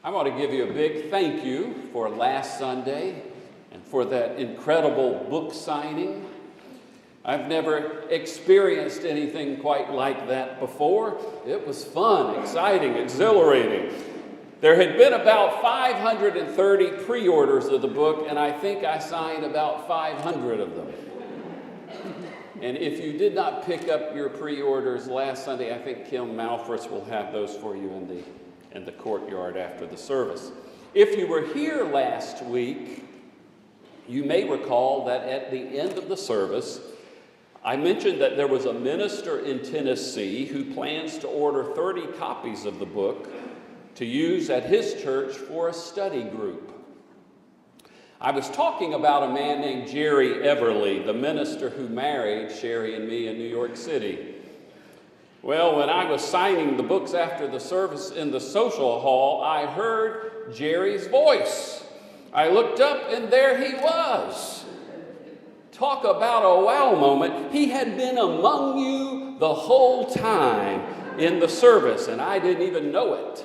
I want to give you a big thank you for last Sunday and for that incredible book signing. I've never experienced anything quite like that before. It was fun, exciting, exhilarating. There had been about 530 pre-orders of the book, and I think I signed about 500 of them. And if you did not pick up your pre-orders last Sunday, I think Kim Malfris will have those for you in the courtyard after the service. If you were here last week, you may recall that at the end of the service, I mentioned that there was a minister in Tennessee who plans to order 30 copies of the book to use at his church for a study group. I was talking about a man named Jerry Everly, the minister who married Sherry and me in New York City. Well, when I was signing the books after the service in the social hall, I heard Jerry's voice. I looked up and there he was. Talk about a wow moment. He had been among you the whole time in the service, and I didn't even know it.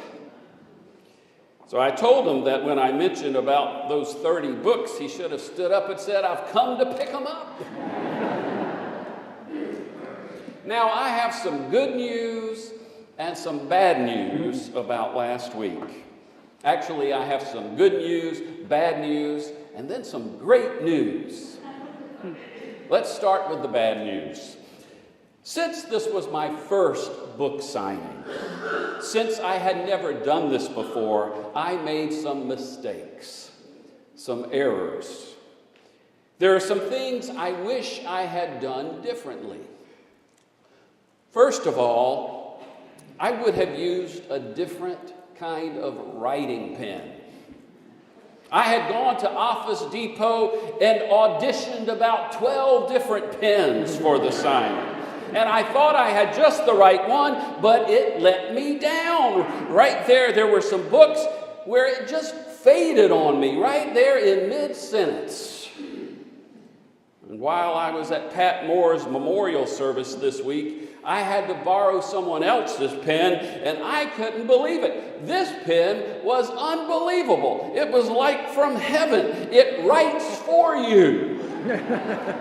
So I told him that when I mentioned about those 30 books, he should have stood up and said, "I've come to pick them up." Now, I have some good news and some bad news about last week. Actually, I have some good news, bad news, and then some great news. Let's start with the bad news. Since this was my first book signing, since I had never done this before, I made some mistakes, some errors. There are some things I wish I had done differently. First of all, I would have used a different kind of writing pen. I had gone to Office Depot and auditioned about 12 different pens for the signing. And I thought I had just the right one, but it let me down. Right there were some books where it just faded on me, right there in mid-sentence. And while I was at Pat Moore's memorial service this week, I had to borrow someone else's pen, and I couldn't believe it. This pen was unbelievable. It was like from heaven. It writes for you.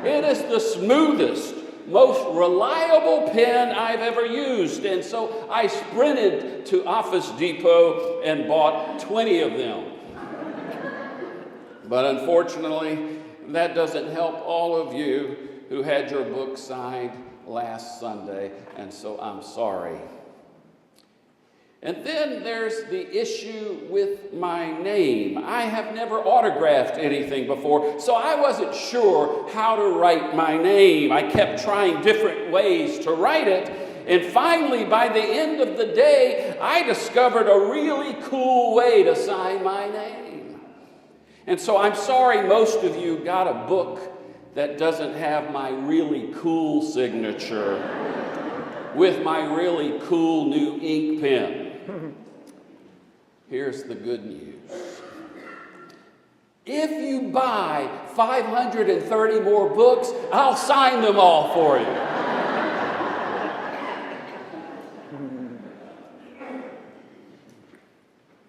It is the smoothest, most reliable pen I've ever used. And so I sprinted to Office Depot and bought 20 of them. But unfortunately, that doesn't help all of you who had your book signed last Sunday, and so I'm sorry. And then there's the issue with my name. I have never autographed anything before, so I wasn't sure how to write my name. I kept trying different ways to write it, and finally, by the end of the day, I discovered a really cool way to sign my name. And so I'm sorry most of you got a book that doesn't have my really cool signature with my really cool new ink pen. Here's the good news. If you buy 530 more books, I'll sign them all for you.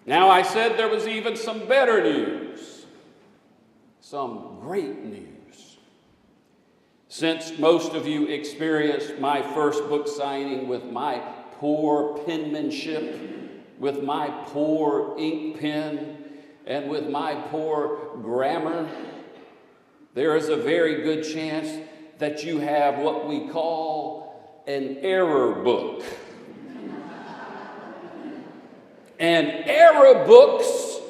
Now, I said there was even some better news, some great news. Since most of you experienced my first book signing with my poor penmanship, with my poor ink pen, and with my poor grammar, there is a very good chance that you have what we call an error book. And error books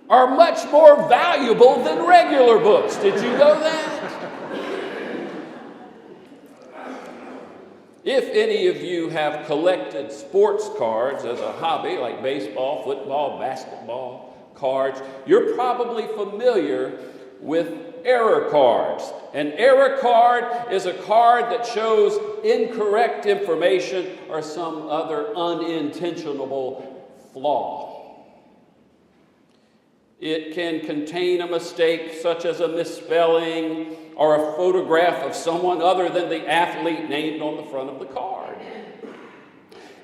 are much more valuable than regular books. Did you know that? If any of you have collected sports cards as a hobby, like baseball, football, basketball cards, you're probably familiar with error cards. An error card is a card that shows incorrect information or some other unintentional flaw. It can contain a mistake such as a misspelling or a photograph of someone other than the athlete named on the front of the card.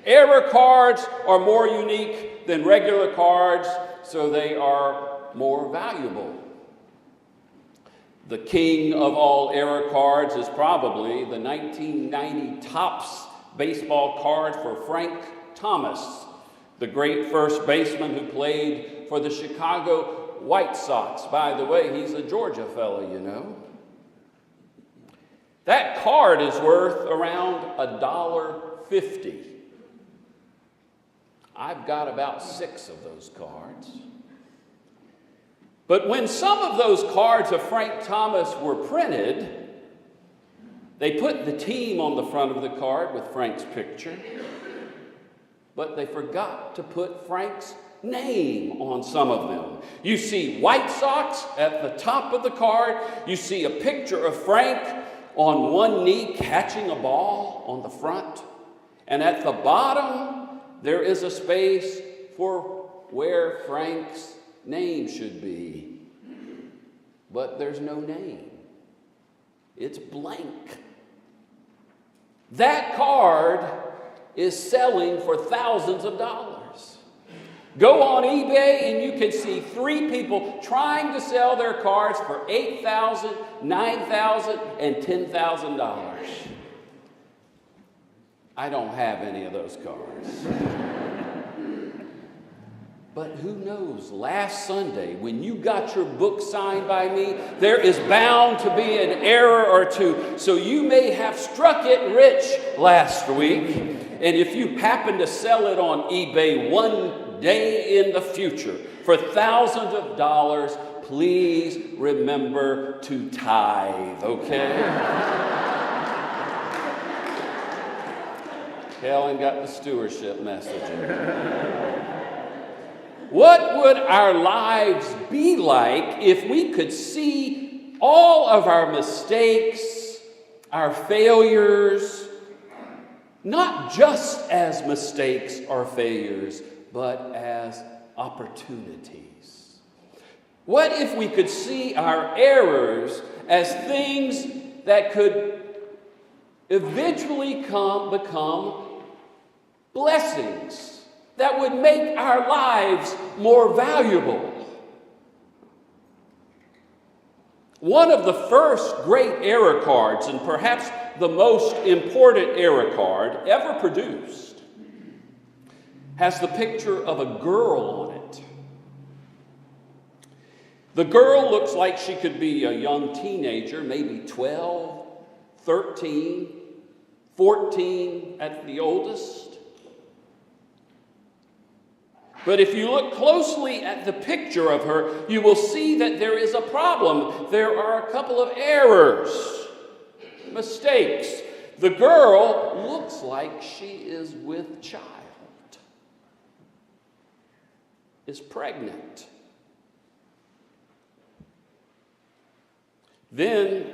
Error cards are more unique than regular cards so they are more valuable. The king of all era cards is probably the 1990 Topps baseball card for Frank Thomas, the great first baseman who played for the Chicago White Sox. By the way, he's a Georgia fellow, you know. That card is worth around $1.50. I've got about 6 of those cards. But when some of those cards of Frank Thomas were printed, they put the team on the front of the card with Frank's picture, but they forgot to put Frank's name on some of them. You see White Sox at the top of the card. You see a picture of Frank on one knee catching a ball on the front. And at the bottom, there is a space for where Frank's name should be. But there's no name. It's blank. That card is selling for thousands of dollars. Go on eBay and you can see 3 people trying to sell their cards for $8,000, $9,000, and $10,000. I don't have any of those cards. But who knows, last Sunday, when you got your book signed by me, there is bound to be an error or two. So you may have struck it rich last week. And if you happen to sell it on eBay one day in the future for thousands of dollars, please remember to tithe, okay? Helen got the stewardship message. What would our lives be like if we could see all of our mistakes, our failures, not just as mistakes or failures, but as opportunities? What if we could see our errors as things that could eventually become blessings that would make our lives more valuable? One of the first great error cards, and perhaps the most important error card ever produced, has the picture of a girl on it. The girl looks like she could be a young teenager, maybe 12, 13, 14 at the oldest. But if you look closely at the picture of her, you will see that there is a problem. There are a couple of errors, mistakes. The girl looks like she is with child, is pregnant. Then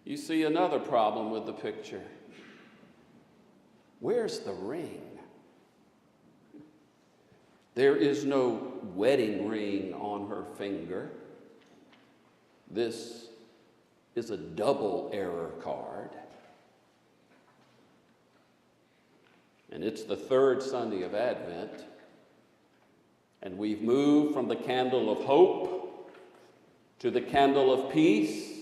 you see another problem with the picture. Where's the ring? There is no wedding ring on her finger. This is a double error card. And it's the 3rd Sunday of Advent. And we've moved from the candle of hope to the candle of peace.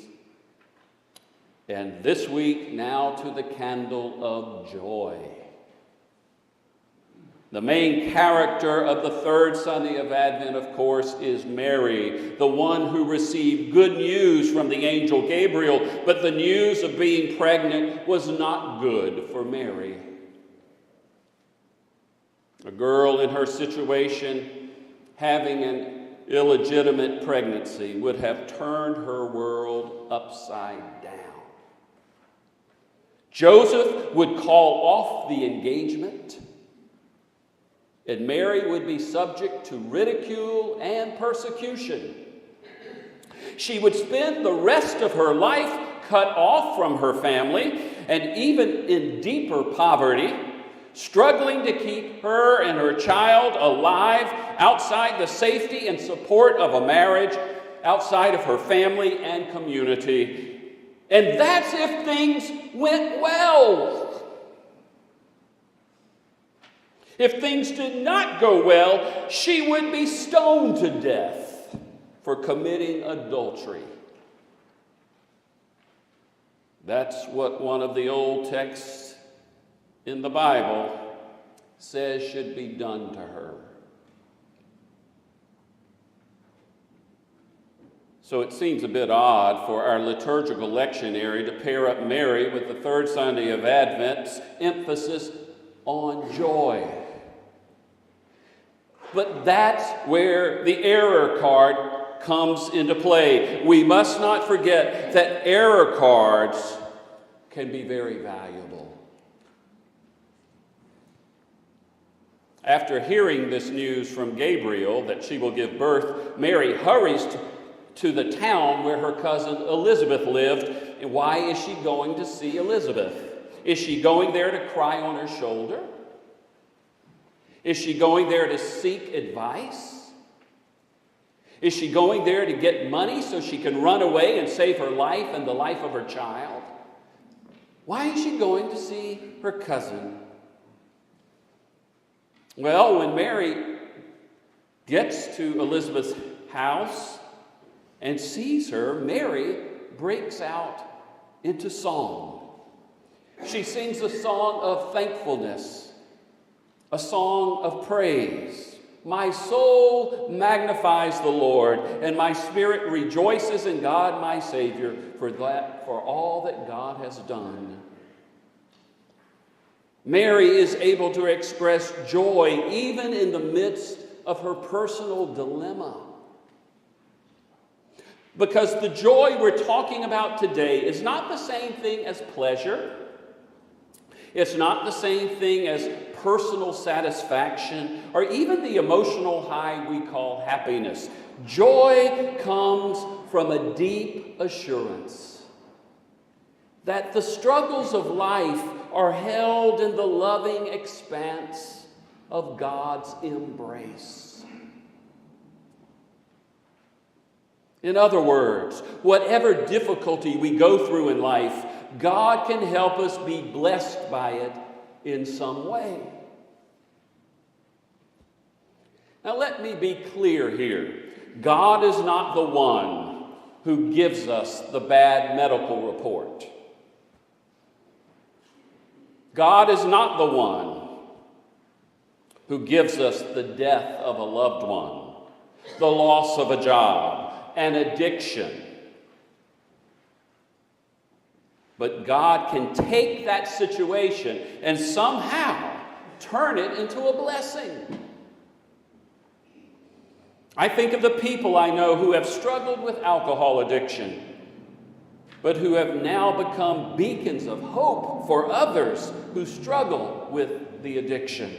And this week, now to the candle of joy. The main character of the 3rd Sunday of Advent, of course, is Mary, the one who received good news from the angel Gabriel, but the news of being pregnant was not good for Mary. A girl in her situation, having an illegitimate pregnancy, would have turned her world upside down. Joseph would call off the engagement, and Mary would be subject to ridicule and persecution. She would spend the rest of her life cut off from her family, and even in deeper poverty, struggling to keep her and her child alive outside the safety and support of a marriage, outside of her family and community. And that's if things went well. If things did not go well, she would be stoned to death for committing adultery. That's what one of the old texts in the Bible says should be done to her. So it seems a bit odd for our liturgical lectionary to pair up Mary with the third Sunday of Advent's emphasis on joy. But that's where the error card comes into play. We must not forget that error cards can be very valuable. After hearing this news from Gabriel that she will give birth, Mary hurries to the town where her cousin Elizabeth lived. And why is she going to see Elizabeth? Is she going there to cry on her shoulder? Is she going there to seek advice? Is she going there to get money so she can run away and save her life and the life of her child? Why is she going to see her cousin? Well, when Mary gets to Elizabeth's house and sees her, Mary breaks out into song. She sings a song of thankfulness, a song of praise. My soul magnifies the Lord, and my spirit rejoices in God my Savior for all that God has done. Mary is able to express joy even in the midst of her personal dilemma. Because the joy we're talking about today is not the same thing as pleasure. It's not the same thing as personal satisfaction or even the emotional high we call happiness. Joy comes from a deep assurance that the struggles of life are held in the loving expanse of God's embrace. In other words, whatever difficulty we go through in life, God can help us be blessed by it in some way. Now let me be clear here. God is not the one who gives us the bad medical report. God is not the one who gives us the death of a loved one, the loss of a job, an addiction. But God can take that situation and somehow turn it into a blessing. I think of the people I know who have struggled with alcohol addiction, but who have now become beacons of hope for others who struggle with the addiction.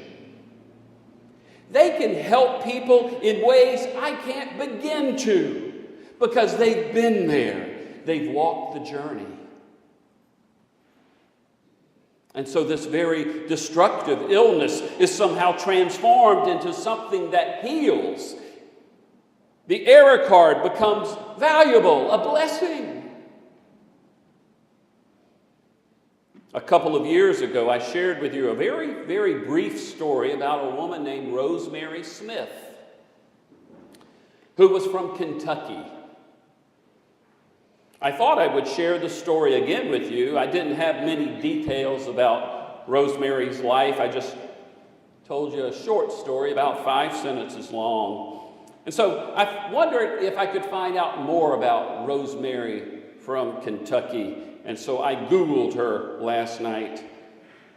They can help people in ways I can't begin to because they've been there. They've walked the journey. And so this very destructive illness is somehow transformed into something that heals. The error card becomes valuable, a blessing. A couple of years ago, I shared with you a very, very brief story about a woman named Rosemary Smith, who was from Kentucky. I thought I would share the story again with you. I didn't have many details about Rosemary's life. I just told you a short story about 5 sentences long. And so I wondered if I could find out more about Rosemary from Kentucky. And so I Googled her last night.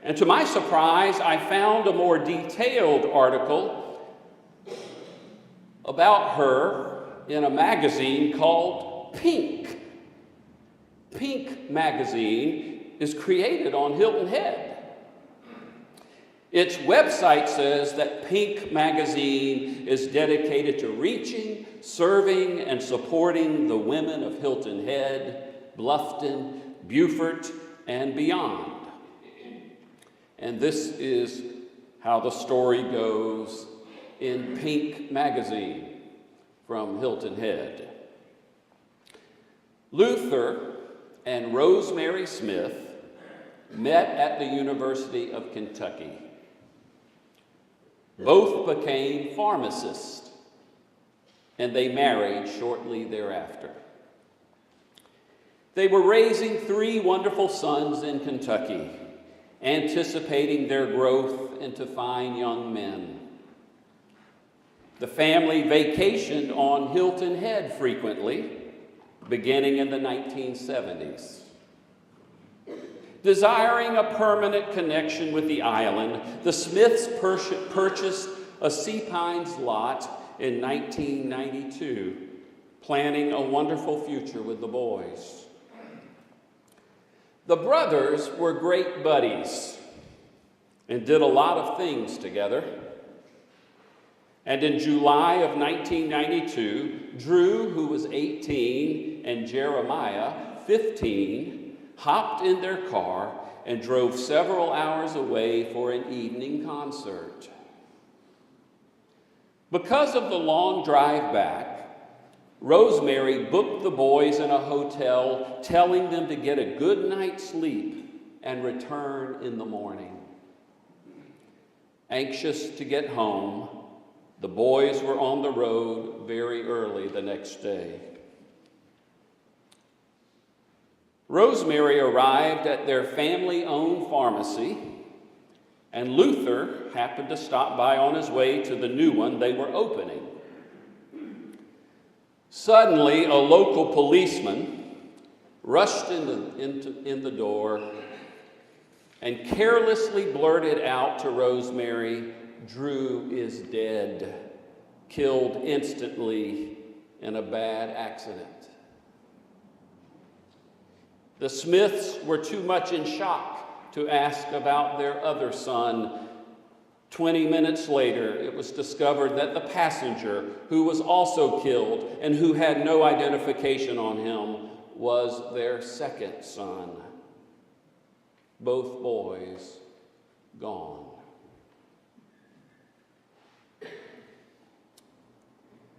And to my surprise, I found a more detailed article about her in a magazine called Pink. Pink magazine is created on Hilton Head. Its website says that Pink magazine is dedicated to reaching, serving, and supporting the women of Hilton Head, Bluffton, Beaufort, and beyond. And this is how the story goes in Pink magazine from Hilton Head. Luther and Rosemary Smith met at the University of Kentucky. Both became pharmacists, and they married shortly thereafter. They were raising 3 wonderful sons in Kentucky, anticipating their growth into fine young men. The family vacationed on Hilton Head frequently, beginning in the 1970s. Desiring a permanent connection with the island, the Smiths purchased a Sea Pines lot in 1992, planning a wonderful future with the boys. The brothers were great buddies and did a lot of things together. And in July of 1992, Drew, who was 18, and Jeremiah, 15, hopped in their car and drove several hours away for an evening concert. Because of the long drive back, Rosemary booked the boys in a hotel, telling them to get a good night's sleep and return in the morning. Anxious to get home, the boys were on the road very early the next day. Rosemary arrived at their family-owned pharmacy, and Luther happened to stop by on his way to the new one they were opening. Suddenly, a local policeman rushed in the door and carelessly blurted out to Rosemary, "Drew is dead, killed instantly in a bad accident." The Smiths were too much in shock to ask about their other son. 20 minutes later, it was discovered that the passenger, who was also killed and who had no identification on him, was their second son. Both boys gone.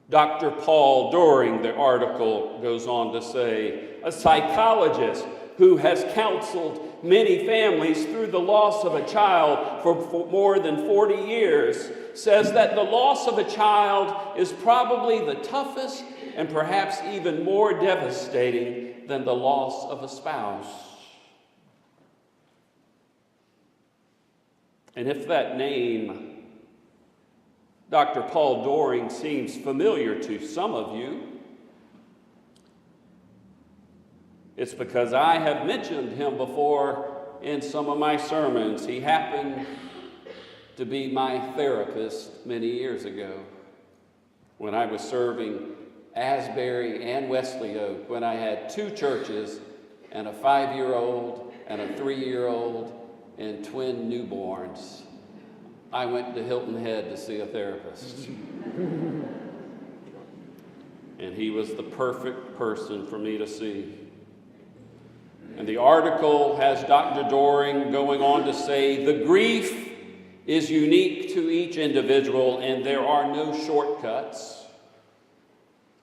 Dr. Paul Doring, the article goes on to say, a psychologist who has counseled many families through the loss of a child for more than 40 years, says that the loss of a child is probably the toughest and perhaps even more devastating than the loss of a spouse. And if that name, Dr. Paul Doring, seems familiar to some of you, it's because I have mentioned him before in some of my sermons. He happened to be my therapist many years ago when I was serving Asbury and Wesley Oak, when I had 2 churches and a 5-year-old and a 3-year-old and twin newborns. I went to Hilton Head to see a therapist. And he was the perfect person for me to see. And the article has Dr. Doring going on to say, the grief is unique to each individual and there are no shortcuts.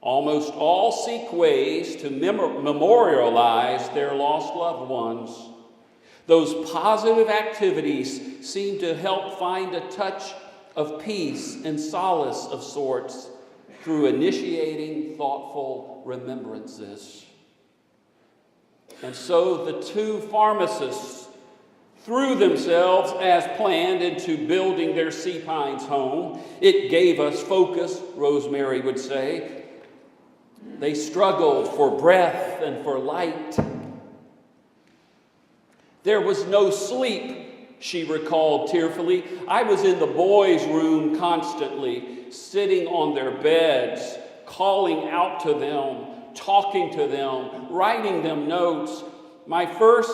Almost all seek ways to memorialize their lost loved ones. Those positive activities seem to help find a touch of peace and solace of sorts through initiating thoughtful remembrances. And so the 2 pharmacists threw themselves as planned into building their Sea Pines home. It gave us focus, Rosemary would say. They struggled for breath and for light. There was no sleep, she recalled tearfully. I was in the boys' room constantly, sitting on their beds, calling out to them, talking to them, writing them notes. My first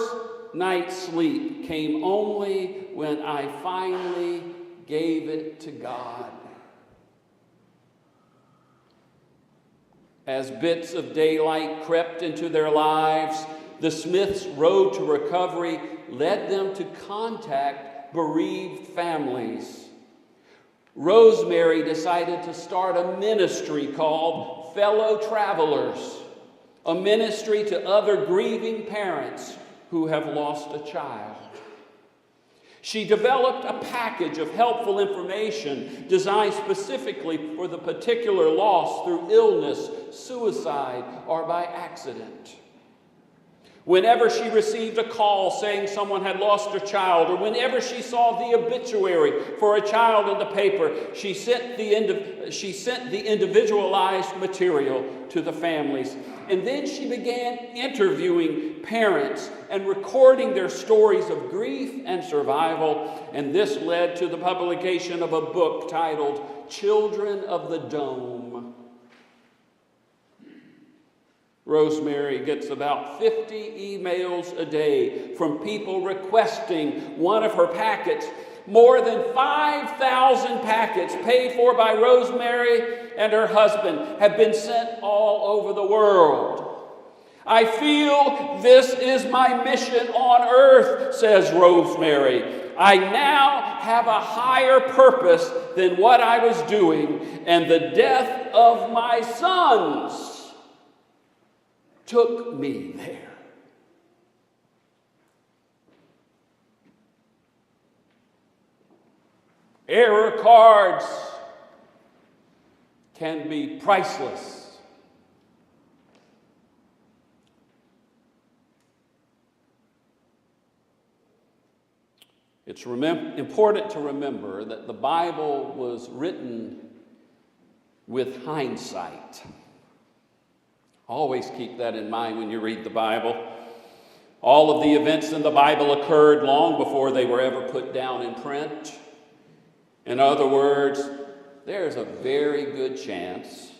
night's sleep came only when I finally gave it to God. As bits of daylight crept into their lives, the Smiths' road to recovery led them to contact bereaved families. Rosemary decided to start a ministry called Fellow Travelers, a ministry to other grieving parents who have lost a child. She developed a package of helpful information designed specifically for the particular loss through illness, suicide, or by accident. Whenever she received a call saying someone had lost a child, or whenever she saw the obituary for a child in the paper, she sent the individualized material to the families. And then she began interviewing parents and recording their stories of grief and survival. And this led to the publication of a book titled Children of the Dome. Rosemary gets about 50 emails a day from people requesting one of her packets. More than 5,000 packets paid for by Rosemary and her husband have been sent all over the world. I feel this is my mission on earth, says Rosemary. I now have a higher purpose than what I was doing, and the death of my sons took me there. Error cards can be priceless. It's important to remember that the Bible was written with hindsight. Always keep that in mind when you read the Bible. All of the events in the Bible occurred long before they were ever put down in print. In other words, there's a very good chance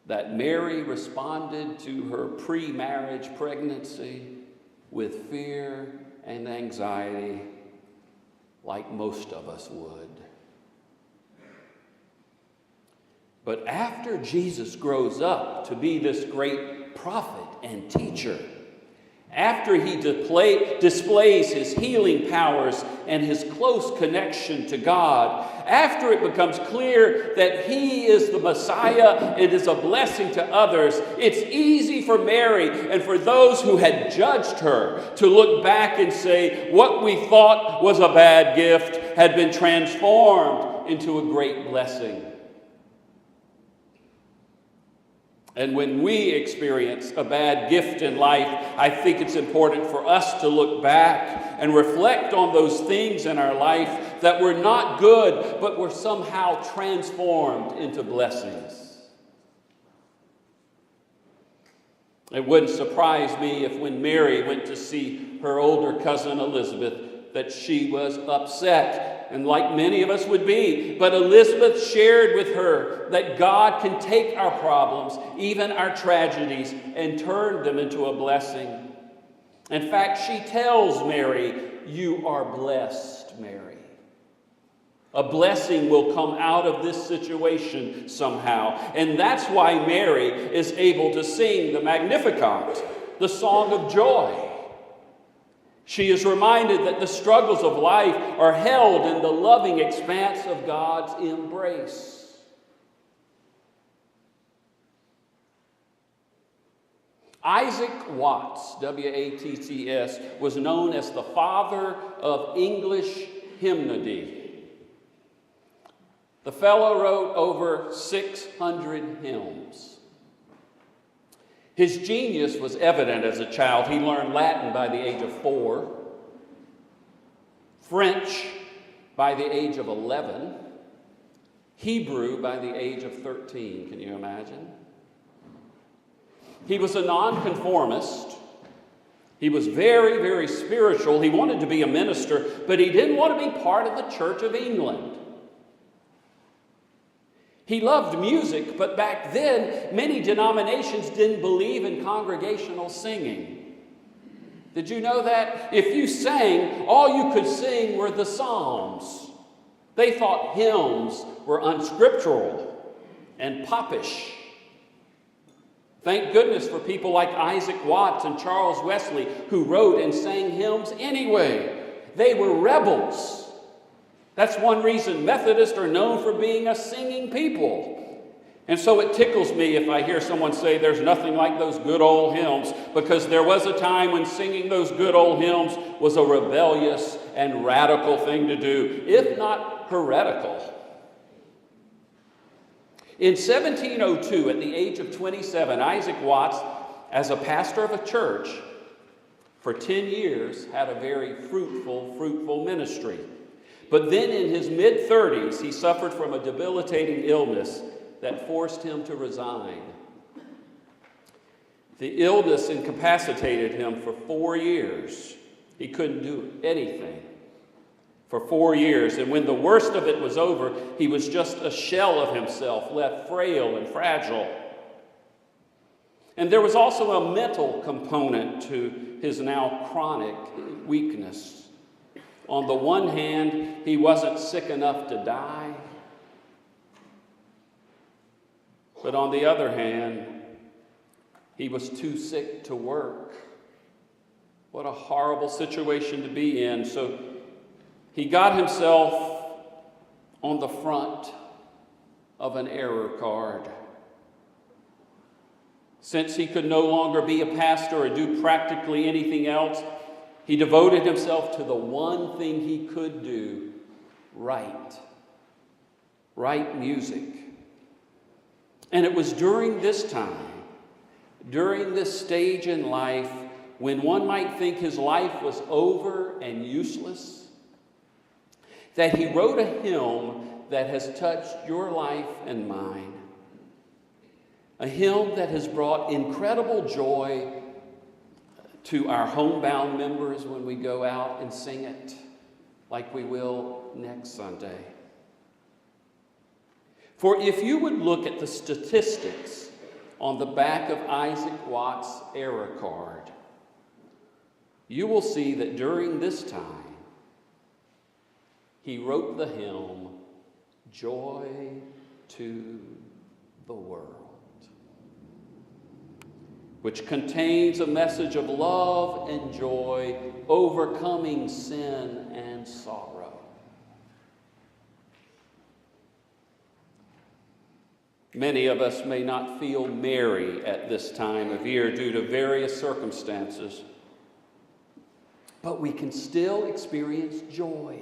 that Mary responded to her pre-marriage pregnancy with fear and anxiety like most of us would. But after Jesus grows up to be this great prophet and teacher, after he displays his healing powers and his close connection to God, after it becomes clear that he is the Messiah and is a blessing to others, it's easy for Mary and for those who had judged her to look back and say, what we thought was a bad gift had been transformed into a great blessing. And when we experience a bad gift in life, I think it's important for us to look back and reflect on those things in our life that were not good, but were somehow transformed into blessings. It wouldn't surprise me if when Mary went to see her older cousin Elizabeth, that she was upset, and like many of us would be. But Elizabeth shared with her that God can take our problems, even our tragedies, and turn them into a blessing. In fact, she tells Mary, "You are blessed, Mary. A blessing will come out of this situation somehow." And that's why Mary is able to sing the Magnificat, the song of joy. She is reminded that the struggles of life are held in the loving expanse of God's embrace. Isaac Watts, W-A-T-T-S, was known as the father of English hymnody. The fellow wrote over 600 hymns. His genius was evident as a child. He learned Latin by the age of 4, French by the age of 11, Hebrew by the age of 13. Can you imagine? He was a nonconformist. He was very, very spiritual. He wanted to be a minister, but he didn't want to be part of the Church of England. He loved music, but back then, many denominations didn't believe in congregational singing. Did you know that? If you sang, all you could sing were the Psalms. They thought hymns were unscriptural and popish. Thank goodness for people like Isaac Watts and Charles Wesley, who wrote and sang hymns anyway. They were rebels. That's one reason Methodists are known for being a singing people. And so it tickles me if I hear someone say there's nothing like those good old hymns, because there was a time when singing those good old hymns was a rebellious and radical thing to do, if not heretical. In 1702, at the age of 27, Isaac Watts, as a pastor of a church, for 10 years had a very fruitful ministry. But then in his mid-30s, he suffered from a debilitating illness that forced him to resign. The illness incapacitated him for 4 years. He couldn't do anything for 4 years. And when the worst of it was over, he was just a shell of himself, left frail and fragile. And there was also a mental component to his now chronic weakness. On the one hand, he wasn't sick enough to die. But on the other hand, he was too sick to work. What a horrible situation to be in. So he got himself on the front of an error card. Since he could no longer be a pastor or do practically anything else, he devoted himself to the one thing he could do: write music. And it was during this time, during this stage in life, when one might think his life was over and useless, that he wrote a hymn that has touched your life and mine. A hymn that has brought incredible joy to our homebound members when we go out and sing it, like we will next Sunday. For if you would look at the statistics on the back of Isaac Watts' error card, you will see that during this time, he wrote the hymn, Joy to the World, which contains a message of love and joy, overcoming sin and sorrow. Many of us may not feel merry at this time of year due to various circumstances, but we can still experience joy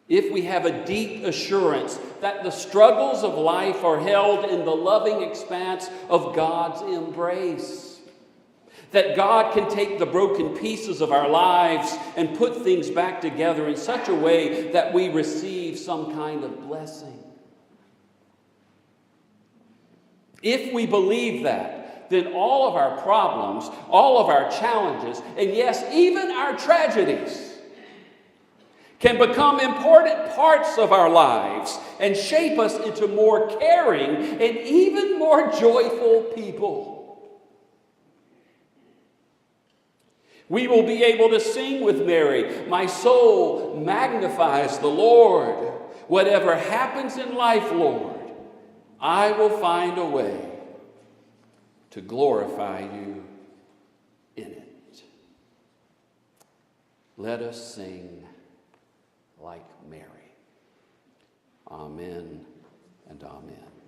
if we have a deep assurance that the struggles of life are held in the loving expanse of God's embrace. That God can take the broken pieces of our lives and put things back together in such a way that we receive some kind of blessing. If we believe that, then all of our problems, all of our challenges, and yes, even our tragedies can become important parts of our lives and shape us into more caring and even more joyful people. We will be able to sing with Mary, "My soul magnifies the Lord. Whatever happens in life, Lord, I will find a way to glorify you in it." Let us sing like Mary. Amen and amen.